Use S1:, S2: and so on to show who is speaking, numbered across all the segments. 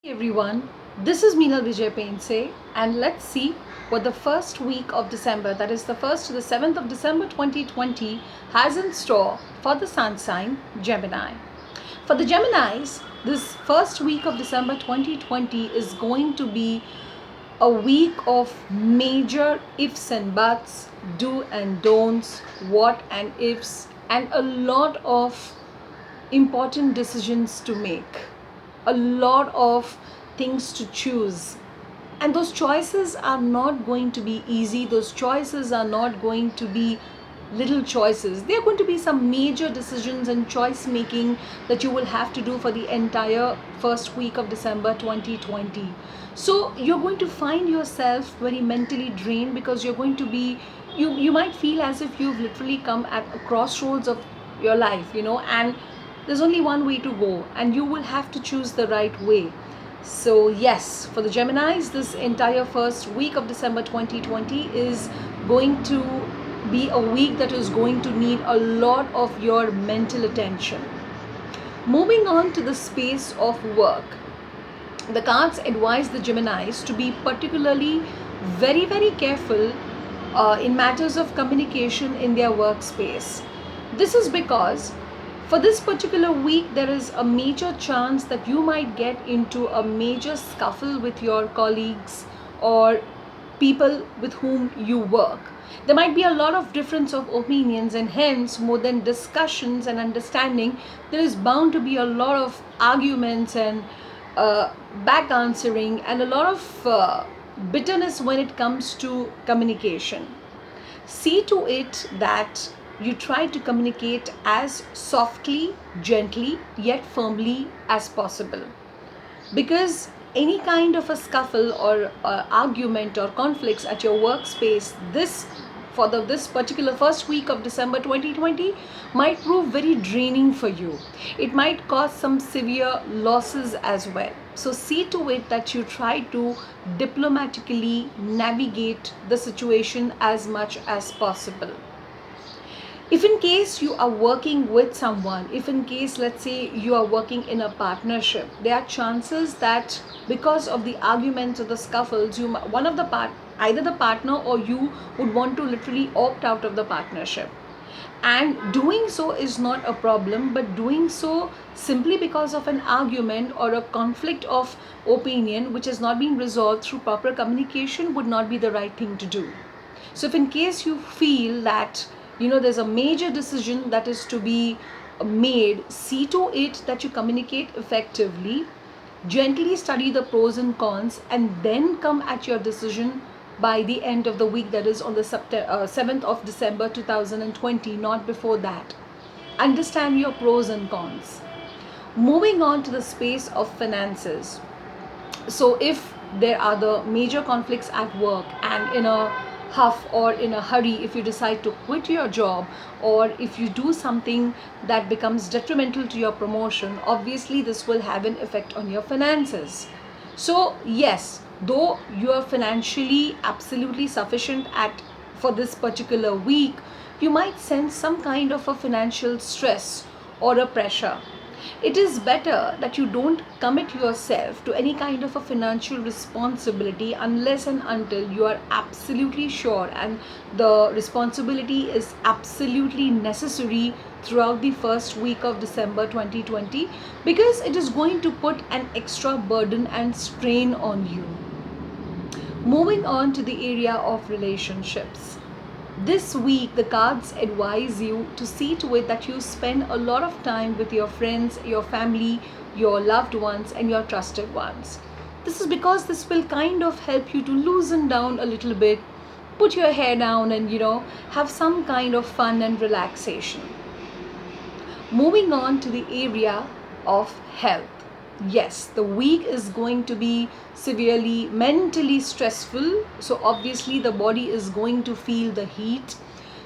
S1: Hey everyone, this is Meenal Vijay Painse, and let's see what the first week of December, that is the 1st to the 7th of December 2020, has in store for the sun sign Gemini. For the Geminis, this first week of December 2020 is going to be a week of major ifs and buts, do and don'ts, what and ifs, and a lot of important decisions to make, a lot of things to choose. And those choices are not going to be easy, those choices are not going to be little choices. There are going to be some major decisions and choice making that you will have to do for the entire first week of December 2020. So you're going to find yourself very mentally drained because you're going to be you might feel as if you've literally come at a crossroads of your life, and there's only one way to go and you will have to choose the right way. So yes, for the Geminis, this entire first week of December 2020 is going to be a week that is going to need a lot of your mental attention. Moving on to the space of work, the cards advise the Geminis to be particularly very careful in matters of communication in their workspace. This is because for this particular week, there is a major chance that you might get into a major scuffle with your colleagues or people with whom you work. There might be a lot of difference of opinions, and hence, more than discussions and understanding, there is bound to be a lot of arguments and back answering and a lot of bitterness when it comes to communication. See to it that you try to communicate as softly, gently, yet firmly as possible. Because any kind of a scuffle or argument or conflicts at your workspace this particular first week of December 2020 might prove very draining for you. It might cause some severe losses as well. So see to it that you try to diplomatically navigate the situation as much as possible. If in case you are working with someone, if in case, let's say, you are working in a partnership, there are chances that because of the arguments or the scuffles, one of the either the partner or you would want to literally opt out of the partnership. And doing so is not a problem, but doing so simply because of an argument or a conflict of opinion which has not been resolved through proper communication would not be the right thing to do. So if in case you feel that there's a major decision that is to be made, see to it that you communicate effectively, gently study the pros and cons, and then come at your decision by the end of the week, that is on the 7th of December 2020, not before that. Understand your pros and cons. Moving on to the space of finances. So if there are the major conflicts at work, and in a huff or in a hurry, if you decide to quit your job, or if you do something that becomes detrimental to your promotion, obviously this will have an effect on your finances. So yes, though you are financially absolutely sufficient at for this particular week, you might sense some kind of a financial stress or a pressure. It is better that you don't commit yourself to any kind of a financial responsibility unless and until you are absolutely sure and the responsibility is absolutely necessary throughout the first week of December 2020, because it is going to put an extra burden and strain on you. Moving on to the area of relationships. This week, the cards advise you to see to it that you spend a lot of time with your friends, your family, your loved ones, and your trusted ones. This is because this will kind of help you to loosen down a little bit, put your hair down, and have some kind of fun and relaxation. Moving on to the area of health. Yes, the week is going to be severely mentally stressful. So obviously the body is going to feel the heat.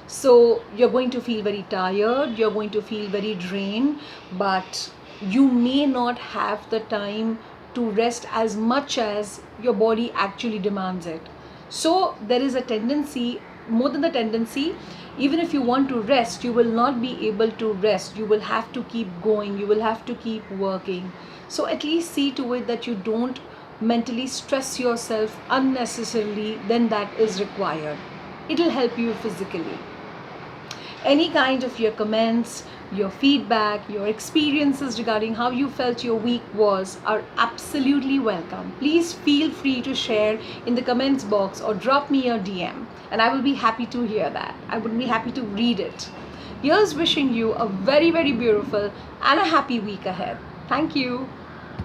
S1: So you're going to feel very tired, you're going to feel very drained, but you may not have the time to rest as much as your body actually demands it. So there is a tendency, more than the tendency, Even if you want to rest, you will not be able to rest. You will have to keep going, you will have to keep working. So at least see to it that you don't mentally stress yourself unnecessarily than that is required. It'll help you physically. Any kind of your comments, your feedback, your experiences regarding how you felt your week was are absolutely welcome. Please feel free to share in the comments box or drop me a DM, and I will be happy to hear that. I would be happy to read it. Here's wishing you a very, very beautiful and a happy week ahead. Thank you.